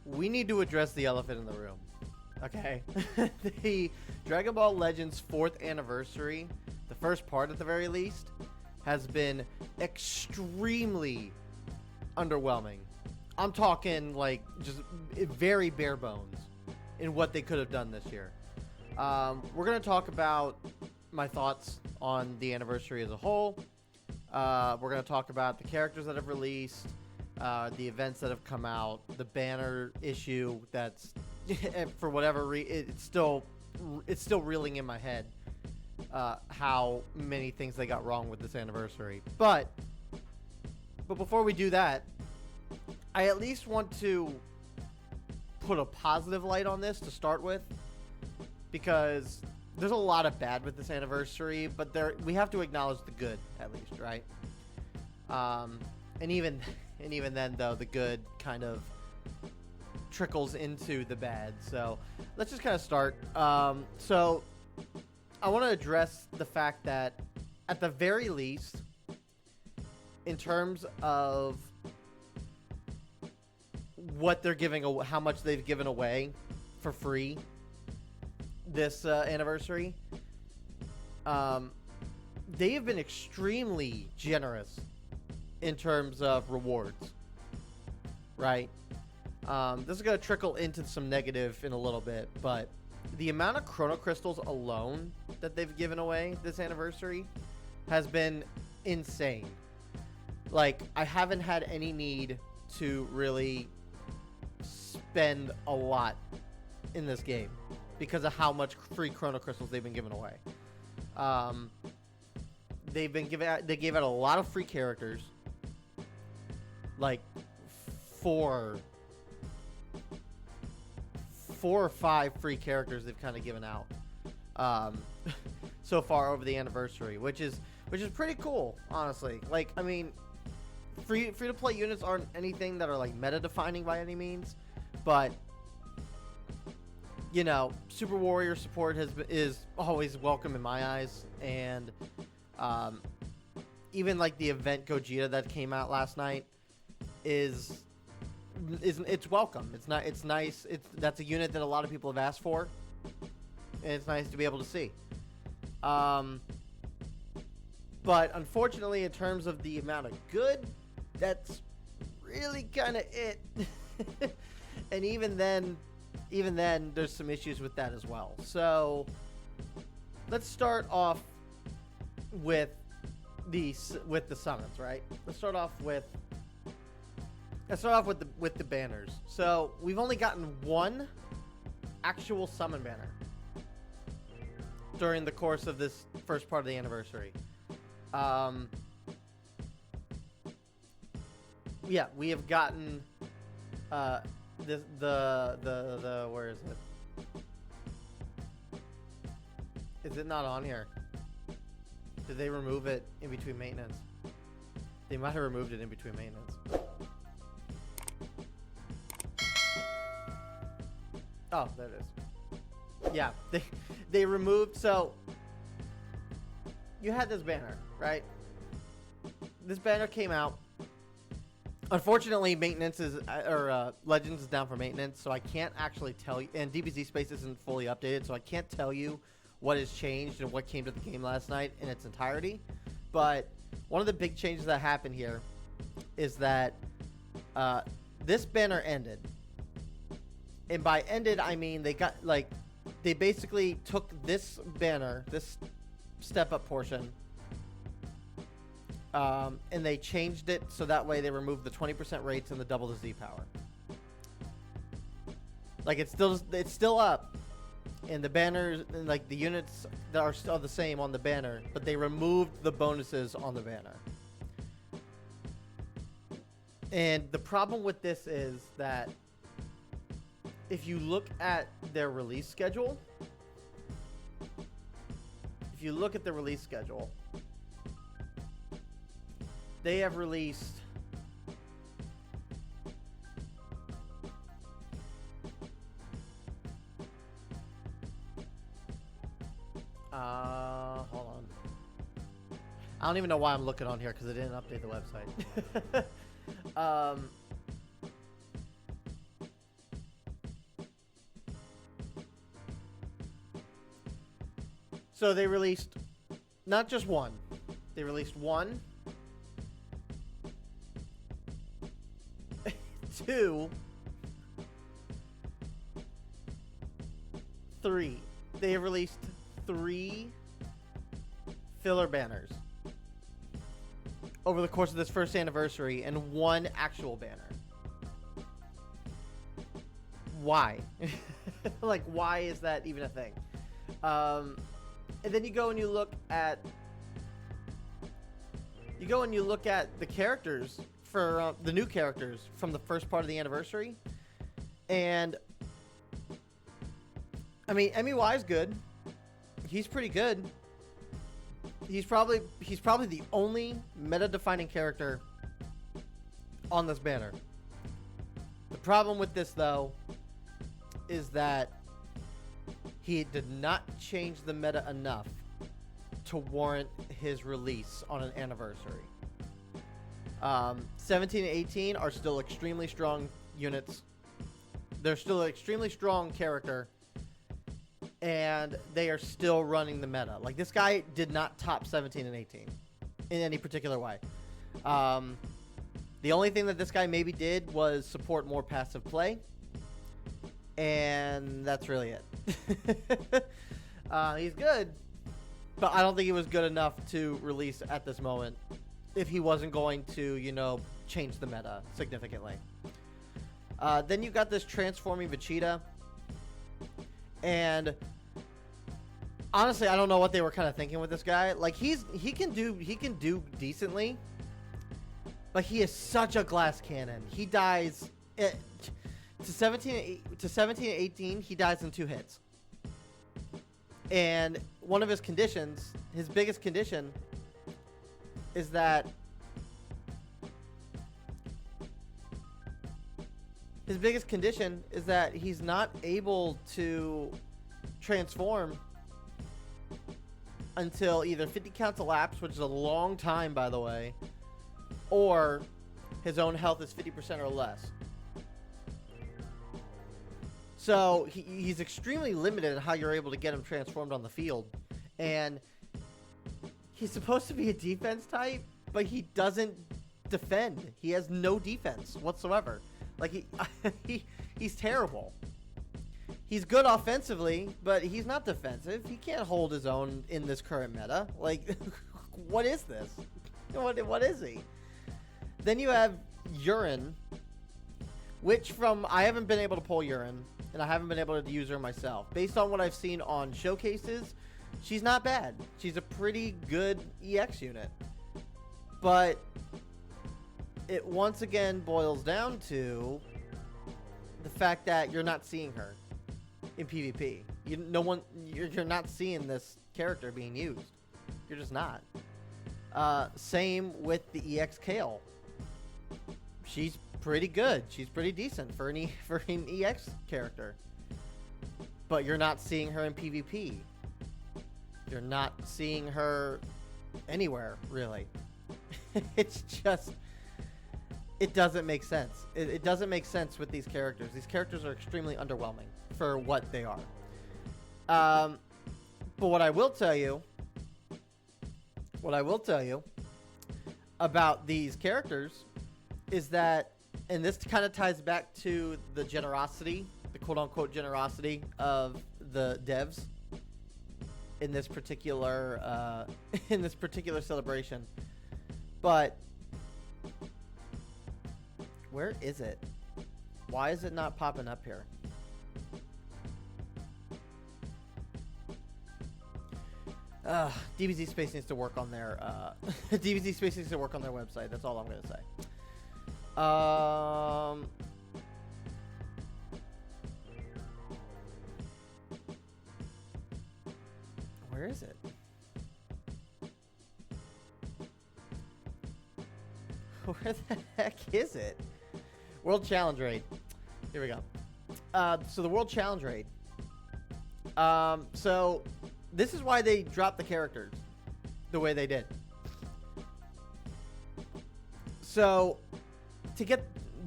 we need to address the elephant in the room. Okay? The Dragon Ball Legends 4th anniversary, the first part at the very least, has been extremely underwhelming. I'm talking like just very bare bones in what they could have done this year. We're going to talk about my thoughts on the anniversary as a whole. We're going to talk about the characters that have released, the events that have come out, the banner issue that's for whatever reason it's still reeling in my head how many things they got wrong with this anniversary. But before we do that, I at least want to put a positive light on this to start with, because there's a lot of bad with this anniversary, but we have to acknowledge the good at least, right? And even then, though, the good kind of trickles into the bad. So let's just kind of start. So I want to address the fact that at the very least, in terms of what they're giving, how much they've given away for free this anniversary, they have been extremely generous in terms of rewards, right? This is going to trickle into some negative in a little bit, but the amount of Chrono Crystals alone that they've given away this anniversary has been insane. Like, I haven't had any need to really spend a lot in this game because of how much free Chrono Crystals they've been giving away. They gave out a lot of free characters, like four or five free characters they've kind of given out so far over the anniversary, which is pretty cool, honestly. Like, I mean, free to play units aren't anything that are like meta defining by any means, but you know, Super Warrior support is always welcome in my eyes, and even like the event Gogeta that came out last night is it's welcome. It's nice. That's a unit that a lot of people have asked for, and it's nice to be able to see. But unfortunately, in terms of the amount of good, that's really kind of it. And even then, there's some issues with that as well. So let's start off with the summons, right? Let's start off with the banners. So we've only gotten one actual summon banner during the course of this first part of the anniversary. Yeah, we have gotten the where is it? Is it not on here? Did they remove it in between maintenance? They might have removed it in between maintenance. Oh, there it is. Yeah, they removed. So you had this banner, right? This banner came out. Unfortunately, maintenance is Legends is down for maintenance, so I can't actually tell you. And DBZ Space isn't fully updated, so I can't tell you what has changed and what came to the game last night in its entirety. But one of the big changes that happened here is that this banner ended. And by ended, I mean they basically took this banner, this step-up portion, and they changed it so that way they removed the 20% rates and the double the Z power. Like, it's still up, and the banners, and like the units that are still the same on the banner, but they removed the bonuses on the banner. And the problem with this is that if you look at their release schedule, they have released hold on. I don't even know why I'm looking on here because I didn't update the website. So they released not just one. They released one, two, three. They have released 3 filler banners over the course of this first anniversary and 1 actual banner. Why? Like, why is that even a thing? And then you go and you look at the characters for the new characters from the first part of the anniversary, and I mean, MUI is good. He's pretty good. He's probably the only meta-defining character on this banner. The problem with this, though, is that he did not change the meta enough to warrant his release on an anniversary. 17 and 18 are still extremely strong units. They're still an extremely strong character, and they are still running the meta. Like, this guy did not top 17 and 18 in any particular way. The only thing that this guy maybe did was support more passive play, and that's really it. He's good, but I don't think he was good enough to release at this moment if he wasn't going to, you know, change the meta significantly. Then you got this transforming Vegeta, and honestly, I don't know what they were kind of thinking with this guy. Like, he can do decently, but he is such a glass cannon. He dies to 17 and 18. He dies in 2 hits. And one of his conditions, his biggest condition, is that he's not able to transform until either 50 counts elapse, which is a long time, by the way, or his own health is 50% or less. So he's extremely limited in how you're able to get him transformed on the field. And he's supposed to be a defense type, but he doesn't defend. He has no defense whatsoever. Like, he's terrible. He's good offensively, but he's not defensive. He can't hold his own in this current meta. Like, what is this? What is he? Then you have Urine, which I haven't been able to pull Urine, and I haven't been able to use her myself. Based on what I've seen on showcases, she's not bad. She's a pretty good EX unit. But it once again boils down to the fact that you're not seeing her in PvP. You're not seeing this character being used. You're just not. Same with the EX Kale. She's pretty good. She's pretty decent for an EX character. But you're not seeing her in PvP. You're not seeing her anywhere, really. It's just... It doesn't make sense. It doesn't make sense with these characters. These characters are extremely underwhelming for what they are. But what I will tell you about these characters is that, and this kind of ties back to the generosity, the quote-unquote generosity of the devs in this particular celebration. But where is it? Why is it not popping up here? DBZ Space needs to work on their DBZ Space needs to work on their website. That's all I'm gonna say. Where is it? Where the heck is it? World Challenge Raid. Here we go. So the World Challenge Raid. So this is why they dropped the characters the way they did. So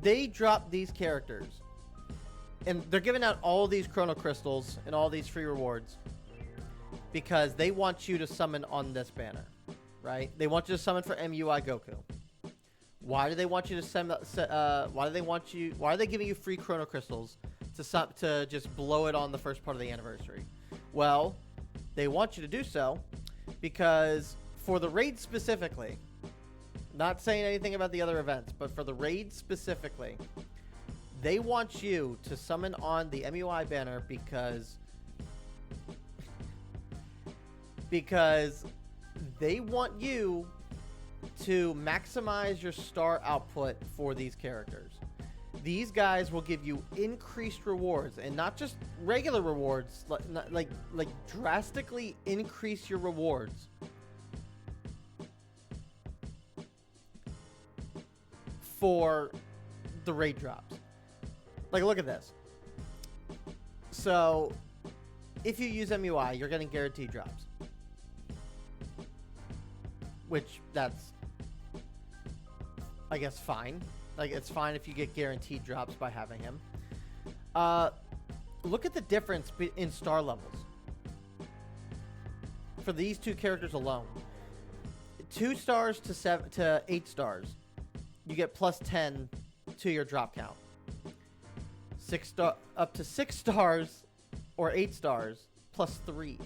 they dropped these characters, and they're giving out all these Chrono Crystals and all these free rewards. because they want you to summon on this banner, right? They want you to summon for MUI Goku. Why do they want you to send? Why do they want you? Why are they giving you free Chrono Crystals to just blow it on the first part of the anniversary? Well, they want you to do so because for the raid specifically, not saying anything about the other events, but for the raid specifically, they want you to summon on the MUI banner because they want you to maximize your star output for these characters. These guys will give you increased rewards, and not just regular rewards, like drastically increase your rewards for the raid drops. Like, look at this. So, if you use MUI, you're getting guaranteed drops. Which, that's, I guess, fine. Like, it's fine if you get guaranteed drops by having him. Look at the difference in star levels for these two characters alone. 2 stars to 8 stars, you get plus 10 to your drop count. Up to 6 stars or 8 stars, plus 3.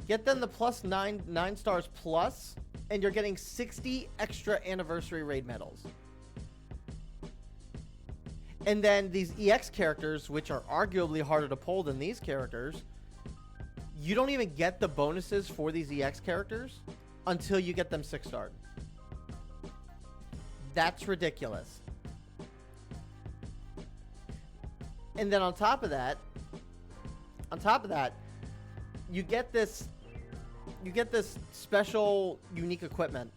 Get them the plus 9 stars plus, and you're getting 60 extra anniversary raid medals. And then these EX characters, which are arguably harder to pull than these characters, you don't even get the bonuses for these EX characters until you get them 6 starred. That's ridiculous. And then on top of that, you get this special unique equipment,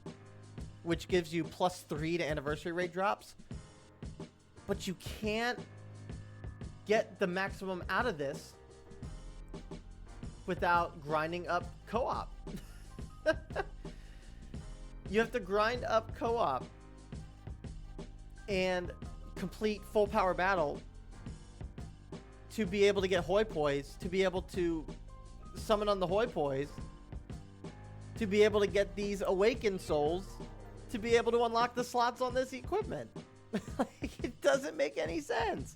which gives you plus 3 to anniversary raid drops. But you can't get the maximum out of this without grinding up co-op. You have to grind up co-op and complete full power battle to be able to get hoi pois, to be able to summon on the hoi pois, to be able to get these awakened souls, to be able to unlock the slots on this equipment. Like, it doesn't make any sense.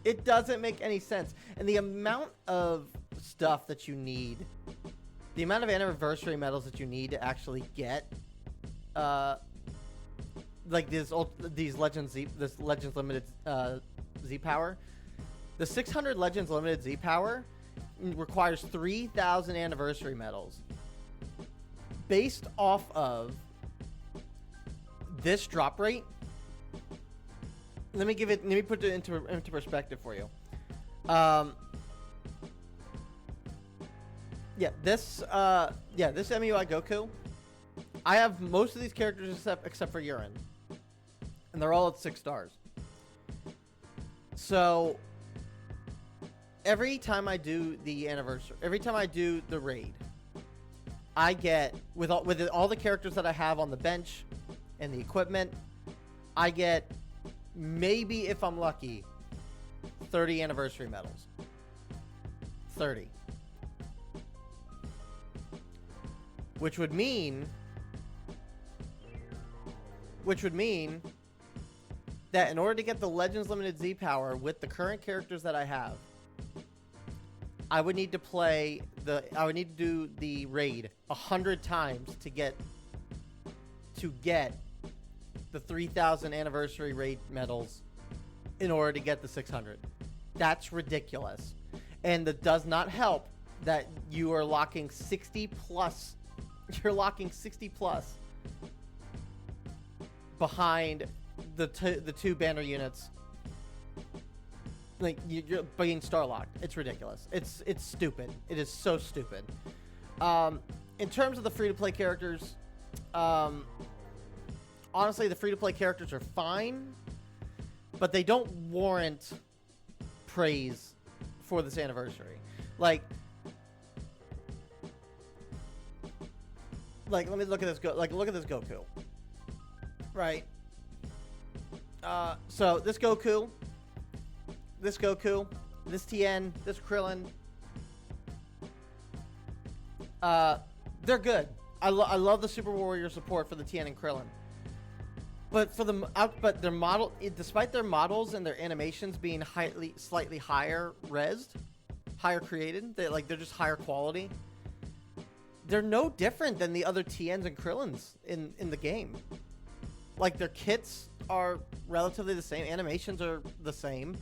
It doesn't make any sense. And the amount of stuff that you need, the amount of anniversary medals that you need to actually get, like these Legends this Legends Limited Z Power, the 600 Legends Limited Z Power requires 3,000 anniversary medals. Based off of this drop rate, let me put it into perspective for you. This MUI Goku, I have most of these characters except for Urine, and they're all at 6 stars. So every time I do the anniversary, every time I do the raid, I get with all the characters that I have on the bench and the equipment, I get, maybe if I'm lucky, 30 anniversary medals. 30. Which would mean that in order to get the Legends Limited Z Power with the current characters that I have, I would need to do the raid 100 times to get the 3,000 anniversary raid medals in order to get the 600. That's ridiculous. And that does not help that you are locking 60 plus. You're locking 60 plus behind the two banner units. Like, you're being star locked. It's ridiculous. It's stupid. It is so stupid. In terms of the free to play characters, honestly, the free to play characters are fine, but they don't warrant praise for this anniversary. Like let me look at this. Look at this Goku. Right. So this Goku, this Tien, this Krillin, They're good. I love the Super Warrior support for the Tien and Krillin. But for but their model, despite their models and their animations being slightly higher resed, higher created, they're just higher quality. They're no different than the other Tiens and Krillins in the game. Like, their kits are relatively the same, animations are the same.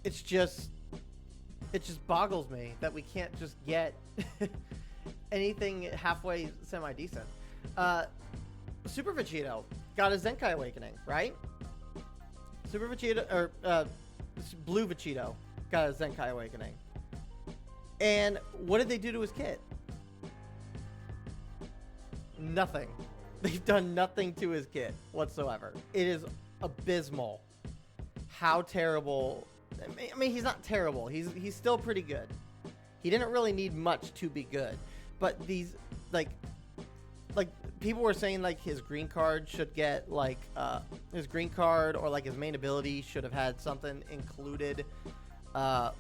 It just boggles me that we can't just get anything halfway semi-decent. Super Vegito got a Zenkai Awakening, right? Super Vegito, or Blue Vegito got a Zenkai Awakening. And what did they do to his kit? Nothing. They've done nothing to his kit whatsoever. It is abysmal how terrible. I mean, he's not terrible. He's still pretty good. He didn't really need much to be good. But these, like people were saying, like, his green card should get, like, his green card or, like, his main ability should have had something included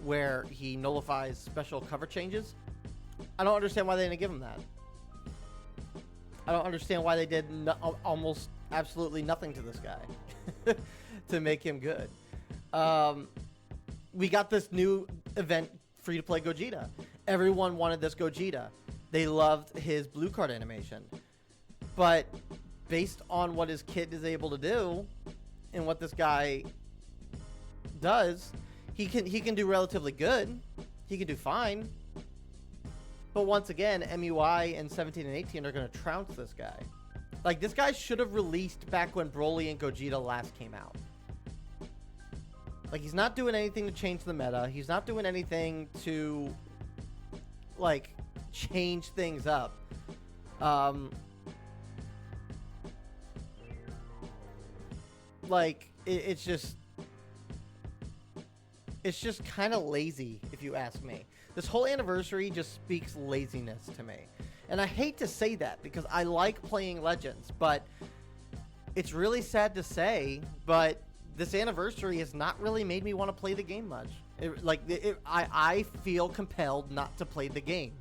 where he nullifies special cover changes. I don't understand why they didn't give him that. I don't understand why they did almost absolutely nothing to this guy to make him good. We got this new event, free-to-play Gogeta. Everyone wanted this Gogeta. They loved his blue card animation. But based on what his kit is able to do and what this guy does, he can do relatively good. He can do fine. But once again, MUI and 17 and 18 are going to trounce this guy. Like, this guy should have released back when Broly and Gogeta last came out. Like, he's not doing anything to change the meta. He's not doing anything to, like, change things up. Like, it's just kind of lazy, if you ask me. This whole anniversary just speaks laziness to me. And I hate to say that because I like playing Legends, but it's really sad to say, but this anniversary has not really made me want to play the game much. I feel compelled not to play the game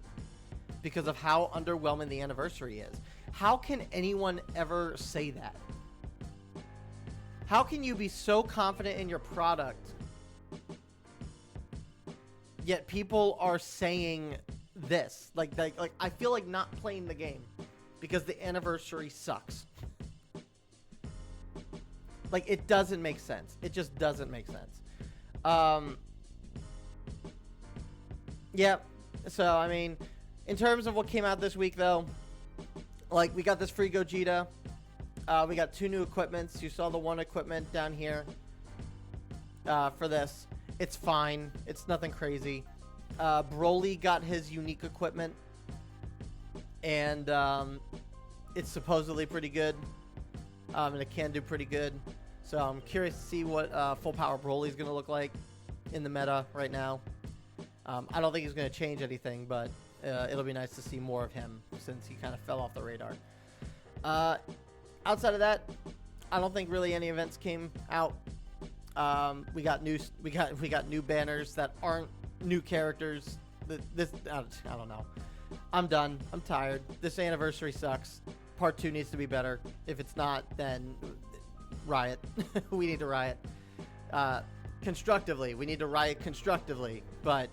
because of how underwhelming the anniversary is. How can anyone ever say that? How can you be so confident in your product, yet people are saying this? Like I feel like not playing the game because the anniversary sucks. Like, it doesn't make sense. It just doesn't make sense. Yeah. So, I mean, in terms of what came out this week, though, like, we got this free Gogeta. We got 2 new equipments. You saw the one equipment down here for this. It's fine. It's nothing crazy. Broly got his unique equipment, and it's supposedly pretty good, and it can do pretty good. So I'm curious to see what full power Broly is going to look like in the meta right now. I don't think he's going to change anything, but it'll be nice to see more of him since he kind of fell off the radar. Outside of that, I don't think really any events came out. We got new banners that aren't new characters. I don't know. I'm done. I'm tired. This anniversary sucks. Part 2 needs to be better. If it's not, then riot. We need to riot. Constructively. We need to riot constructively. But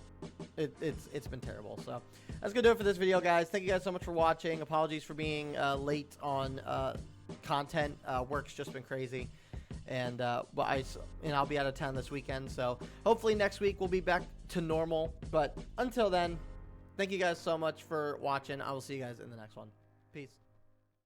it's been terrible. So that's gonna do it for this video, guys. Thank you guys so much for watching. Apologies for being late on content. Work's just been crazy. And I'll be out of town this weekend, so hopefully next week we'll be back to normal. But until then, thank you guys so much for watching. I will see you guys in the next one. Peace.